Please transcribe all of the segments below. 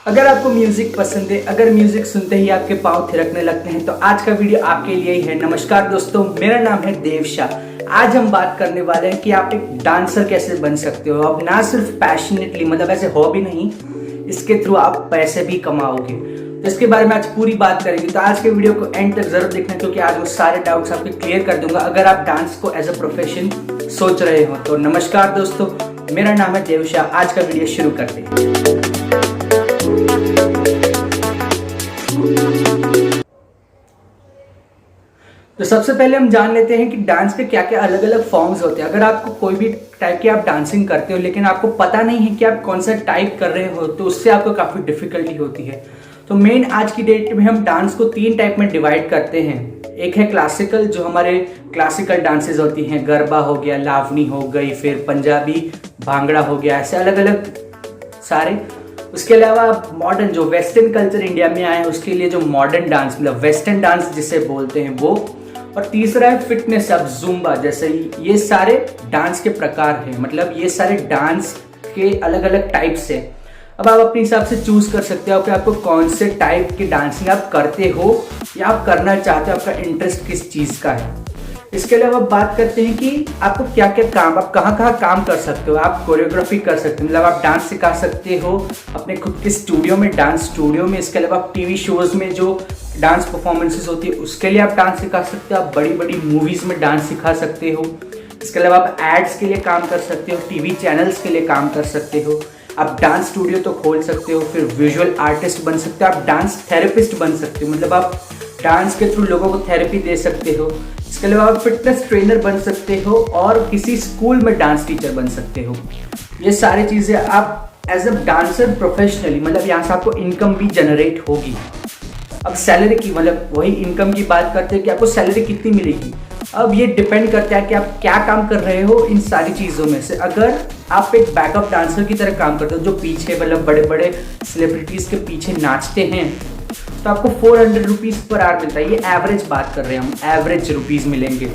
अगर आपको म्यूजिक पसंद है, अगर म्यूजिक सुनते ही आपके पाँव थिरकने लगते हैं तो आज का वीडियो आपके लिए ही है। नमस्कार दोस्तों, मेरा नाम है देवशाह। आज हम बात करने वाले हैं कि आप एक डांसर कैसे बन सकते हो। आप ना सिर्फ पैशनेटली, मतलब ऐसे हॉबी नहीं, इसके थ्रू आप पैसे भी कमाओगे। तो इसके बारे में आज पूरी बात करेंगे। तो आज के वीडियो को एंड तक जरूर देखना, क्योंकि आज वो सारे डाउट्स आपके क्लियर कर दूंगा अगर आप डांस को एज अ प्रोफेशन सोच रहे हो। तो नमस्कार दोस्तों, मेरा नाम है देवशाह। आज का वीडियो शुरू करते हैं। तो सबसे पहले हम जान लेते हैं कि डांस के क्या क्या अलग अलग फॉर्म्स होते हैं। अगर आपको कोई भी टाइप की आप डांसिंग करते हो लेकिन आपको पता नहीं है कि आप कौन सा टाइप कर रहे हो, तो उससे आपको काफ़ी डिफिकल्टी होती है। तो मेन आज की डेट में हम डांस को 3 टाइप में डिवाइड करते हैं। एक है क्लासिकल, जो हमारे क्लासिकल डांसेस होती हैं, गरबा हो गया, लावनी हो गई, फिर पंजाबी भांगड़ा हो गया, ऐसे अलग अलग सारे। उसके अलावा मॉडर्न, जो वेस्टर्न कल्चर इंडिया में आया है उसके लिए जो मॉडर्न डांस, मतलब वेस्टर्न डांस जिसे बोलते हैं वो। और तीसरा है फिटनेस, अब जुम्बा जैसे। ये सारे डांस के प्रकार हैं, मतलब ये सारे डांस के अलग अलग टाइप्स हैं। अब आप अपने हिसाब से चूज कर सकते हो कि आपको कौन से टाइप की डांसिंग आप करते हो या आप करना चाहते हो, आपका इंटरेस्ट किस चीज़ का है। इसके अलावा बात करते हैं कि आपको क्या क्या काम, आप कहाँ कहाँ काम कर सकते हो। आप कोरियोग्राफी कर सकते हो, मतलब आप डांस सिखा सकते हो अपने खुद के स्टूडियो में, डांस स्टूडियो में। इसके अलावा आप टीवी शोज में जो डांस परफॉर्मेंसेस होती है उसके लिए आप डांस सिखा सकते हो। आप बड़ी बड़ी मूवीज़ में डांस सिखा सकते हो। इसके अलावा आप एड्स के लिए काम कर सकते हो, टीवी चैनल्स के लिए काम कर सकते हो। आप डांस स्टूडियो तो खोल सकते हो, फिर विजुअल आर्टिस्ट बन सकते हो, आप डांस थेरेपिस्ट बन सकते हो, मतलब आप डांस के थ्रू लोगों को थेरेपी दे सकते हो। इसके अलावा आप फिटनेस ट्रेनर बन सकते हो और किसी स्कूल में डांस टीचर बन सकते हो। ये सारी चीज़ें आप एज अ डांसर प्रोफेशनली, मतलब यहाँ से आपको इनकम भी जनरेट होगी। अब सैलरी की, मतलब वही इनकम की बात करते हैं कि आपको सैलरी कितनी मिलेगी। अब ये डिपेंड करता है कि आप क्या काम कर रहे हो इन सारी चीज़ों में से। अगर आप एक बैकअप डांसर की तरह काम करते हो, जो पीछे मतलब बड़े बड़े सेलिब्रिटीज़ के पीछे नाचते हैं, तो आपको 400 रुपीज़ पर आवर मिलता है। ये एवरेज बात कर रहे हैं हम, एवरेज रुपीज़ मिलेंगे।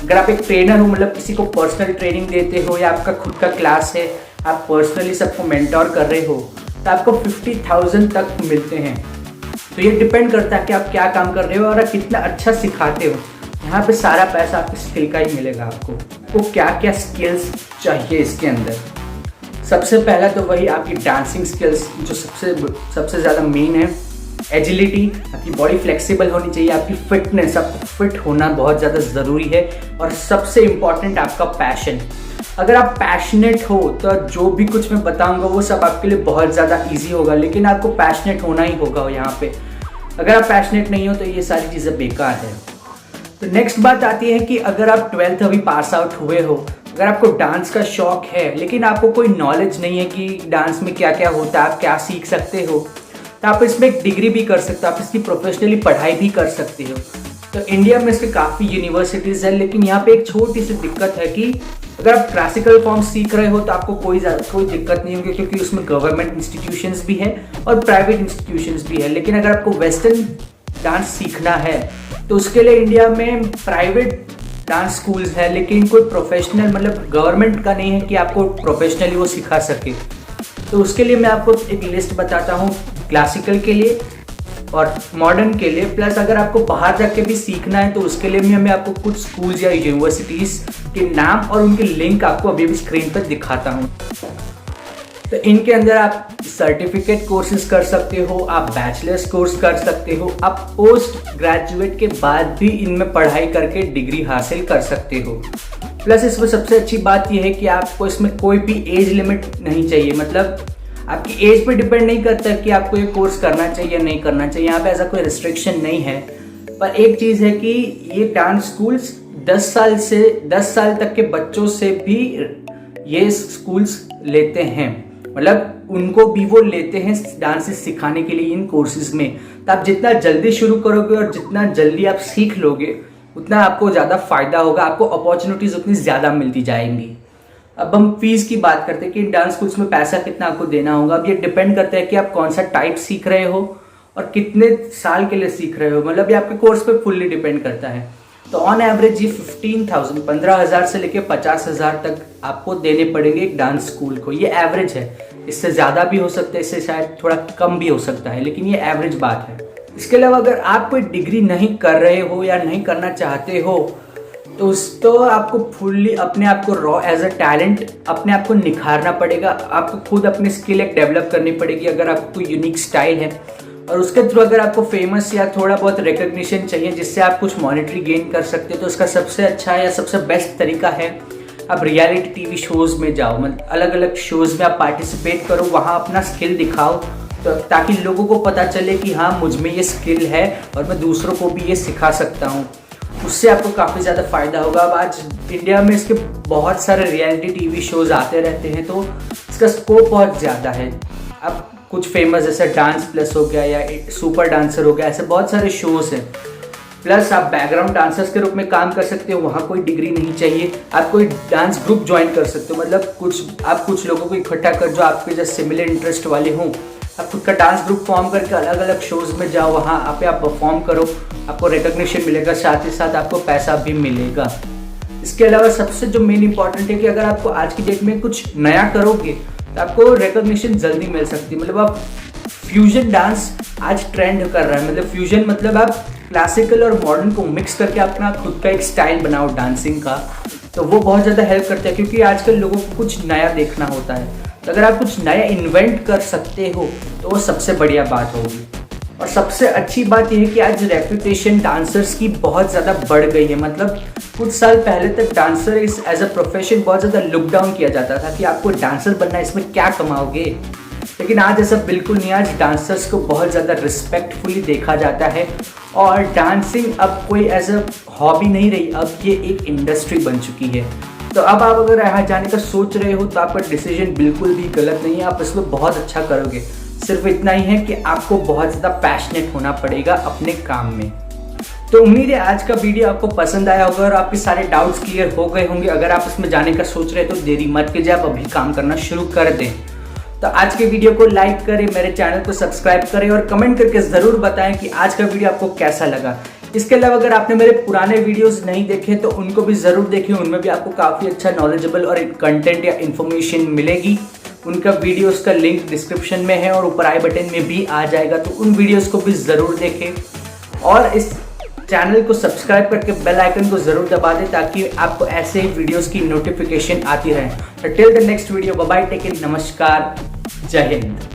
अगर आप एक ट्रेनर हो, मतलब किसी को पर्सनल ट्रेनिंग देते हो या आपका खुद का क्लास है, आप पर्सनली सबको मेंटोर कर रहे हो, तो आपको 50,000 तक मिलते हैं। तो ये डिपेंड करता है कि आप क्या काम कर रहे हो और आप कितना अच्छा सिखाते हो। यहाँ पे सारा पैसा आपकी स्किल का ही मिलेगा आपको। तो क्या क्या स्किल्स चाहिए इसके अंदर? सबसे पहला तो वही आपकी डांसिंग स्किल्स, जो सबसे ज़्यादा मेन है। एजिलिटी, आपकी बॉडी फ्लेक्सिबल होनी चाहिए। आपकी फिटनेस, आपको फिट होना बहुत ज़्यादा ज़रूरी है। और सबसे इम्पॉर्टेंट आपका पैशन। अगर आप पैशनेट हो तो जो भी कुछ मैं बताऊंगा वो सब आपके लिए बहुत ज़्यादा इजी होगा, लेकिन आपको पैशनेट होना ही होगा यहाँ पे। अगर आप पैशनेट नहीं हो तो ये सारी चीज़ें बेकार है। तो नेक्स्ट बात आती है कि अगर आप 12th अभी पास आउट हुए हो, अगर आपको डांस का शौक है लेकिन आपको कोई नॉलेज नहीं है कि डांस में क्या क्या होता है, आप क्या सीख सकते हो, तो आप इसमें एक डिग्री भी कर सकते हो, आप इसकी प्रोफेशनली पढ़ाई भी कर सकते हो। तो इंडिया में इसके काफ़ी यूनिवर्सिटीज़ है, लेकिन यहाँ पे एक छोटी सी दिक्कत है कि अगर आप क्लासिकल फॉर्म सीख रहे हो तो आपको कोई दिक्कत नहीं होगी, क्योंकि उसमें गवर्नमेंट इंस्टीट्यूशंस भी है और प्राइवेट इंस्टीट्यूशंस भी है। लेकिन अगर आपको वेस्टर्न डांस सीखना है तो उसके लिए इंडिया में प्राइवेट डांस स्कूल्स है, लेकिन कोई प्रोफेशनल, मतलब गवर्नमेंट का नहीं है कि आपको प्रोफेशनली वो सिखा सके। तो उसके लिए मैं आपको एक लिस्ट बताता हूँ क्लासिकल के लिए और मॉडर्न के लिए। प्लस अगर आपको बाहर जाके भी सीखना है तो उसके लिए मैं आपको कुछ स्कूल्स या यूनिवर्सिटीज़ के नाम और उनके लिंक आपको अभी भी स्क्रीन पर दिखाता हूँ। तो इनके अंदर आप सर्टिफिकेट कोर्सेज कर सकते हो, आप बैचलर्स कोर्स कर सकते हो, आप पोस्ट ग्रेजुएट के बाद भी इनमें पढ़ाई करके डिग्री हासिल कर सकते हो। प्लस इसमें सबसे अच्छी बात यह है कि आपको इसमें कोई भी एज लिमिट नहीं चाहिए, मतलब आपकी एज पे डिपेंड नहीं करता कि आपको ये कोर्स करना चाहिए या नहीं करना चाहिए। यहाँ पे ऐसा कोई रिस्ट्रिक्शन नहीं है। पर एक चीज़ है कि ये डांस स्कूल्स 10 साल तक के बच्चों से भी ये स्कूल्स लेते हैं, मतलब उनको भी वो लेते हैं डांसेस सिखाने के लिए इन कोर्सेज में। तो आप जितना जल्दी शुरू करोगे और जितना जल्दी आप सीख लोगे उतना आपको ज़्यादा फायदा होगा, आपको अपॉर्चुनिटीज़ उतनी ज़्यादा मिलती जाएंगी। अब हम फीस की बात करते हैं कि डांस स्कूल्स में पैसा कितना आपको देना होगा। अब ये डिपेंड करता है कि आप कौन सा टाइप सीख रहे हो और कितने साल के लिए सीख रहे हो, मतलब ये आपके कोर्स पे फुल्ली डिपेंड करता है। तो ऑन एवरेज ये 15,000 से लेके 50,000 तक आपको देने पड़ेंगे एक डांस स्कूल को। ये एवरेज है, इससे ज़्यादा भी हो सकता है, इससे शायद थोड़ा कम भी हो सकता है, लेकिन ये एवरेज बात है। इसके अलावा अगर आप कोई डिग्री नहीं कर रहे हो या नहीं करना चाहते हो तो आपको फुल्ली अपने आप को रॉ एज अ टैलेंट अपने आप को निखारना पड़ेगा। आपको खुद अपनी स्किल एक डेवलप करनी पड़ेगी अगर आपको यूनिक स्टाइल है, और उसके थ्रू अगर आपको फेमस या थोड़ा बहुत रिकग्निशन चाहिए जिससे आप कुछ मॉनेटरी गेन कर सकते हो, तो उसका सबसे अच्छा या सबसे बेस्ट तरीका है आप रियलिटी टीवी शोज़ में जाओ। मतलब अलग अलग शोज़ में आप पार्टिसिपेट करो, वहाँ अपना स्किल दिखाओ, तो ताकि लोगों को पता चले कि हाँ मुझ में ये स्किल है और मैं दूसरों को भी ये सिखा सकता हूँ। उससे आपको काफ़ी ज़्यादा फ़ायदा होगा। अब आज इंडिया में इसके बहुत सारे रियलिटी टीवी शोज़ आते रहते हैं, तो इसका स्कोप बहुत ज़्यादा है। अब कुछ फेमस जैसे डांस प्लस हो गया या सुपर डांसर हो गया, ऐसे बहुत सारे शोज़ हैं। प्लस आप बैकग्राउंड डांसर्स के रूप में काम कर सकते हो, वहाँ कोई डिग्री नहीं चाहिए। आप कोई डांस ग्रुप ज्वाइन कर सकते हो, मतलब कुछ लोगों को इकट्ठा कर जो आपके जैसे सिमिलर इंटरेस्ट वाले हों, आप खुद का डांस ग्रुप फॉर्म करके अलग अलग शोज़ में जाओ, वहाँ आप परफॉर्म करो, आपको रिकग्निशन मिलेगा, साथ ही साथ आपको पैसा भी मिलेगा। इसके अलावा सबसे जो मेन इंपॉर्टेंट है कि अगर आपको आज की डेट में कुछ नया करोगे तो आपको रिकग्निशन जल्दी मिल सकती है। मतलब आप फ्यूजन डांस आज ट्रेंड कर रहा है, मतलब फ्यूजन मतलब आप क्लासिकल और मॉडर्न को मिक्स करके अपना खुद का एक स्टाइल बनाओ डांसिंग का, तो वो बहुत ज़्यादा हेल्प करता है क्योंकि आजकल लोगों को कुछ नया देखना होता है। तो अगर आप कुछ नया इन्वेंट कर सकते हो तो वो सबसे बढ़िया बात होगी। और सबसे अच्छी बात यह है कि आज रेपुटेशन डांसर्स की बहुत ज़्यादा बढ़ गई है। मतलब कुछ साल पहले तक डांसर इस एज अ प्रोफेशन बहुत ज़्यादा लुक डाउन किया जाता था कि आपको डांसर बनना है, इसमें क्या कमाओगे, लेकिन आज ऐसा बिल्कुल नहीं। आज डांसर्स को बहुत ज़्यादा रिस्पेक्टफुली देखा जाता है और डांसिंग अब कोई एज अ हॉबी नहीं रही, अब ये एक इंडस्ट्री बन चुकी है। तो अब आप अगर यहाँ जाने का सोच रहे हो तो आपका डिसीजन बिल्कुल भी गलत नहीं है, आप इसमें बहुत अच्छा करोगे। सिर्फ इतना ही है कि आपको बहुत ज़्यादा पैशनेट होना पड़ेगा अपने काम में। तो उम्मीद है आज का वीडियो आपको पसंद आया होगा और आपके सारे डाउट्स क्लियर हो गए होंगे। अगर आप इसमें जाने का सोच रहे हैं तो देरी मत कीजिए, आप अभी काम करना शुरू कर दें। तो आज के वीडियो को लाइक करें, मेरे चैनल को सब्सक्राइब करें और कमेंट करके ज़रूर बताएं कि आज का वीडियो आपको कैसा लगा। इसके अलावा अगर आपने मेरे पुराने वीडियोस नहीं देखे तो उनको भी ज़रूर देखें, उनमें भी आपको काफ़ी अच्छा नॉलेजेबल और कंटेंट या इन्फॉर्मेशन मिलेगी। उनका वीडियोस का लिंक डिस्क्रिप्शन में है और ऊपर आई बटन में भी आ जाएगा, तो उन वीडियोस को भी ज़रूर देखें और इस चैनल को सब्सक्राइब करके बेल आइकन को ज़रूर दबा दें ताकि आपको ऐसे ही वीडियोस की नोटिफिकेशन आती रहे। तो till the next video, bye bye, take care, नमस्कार, जय हिंद।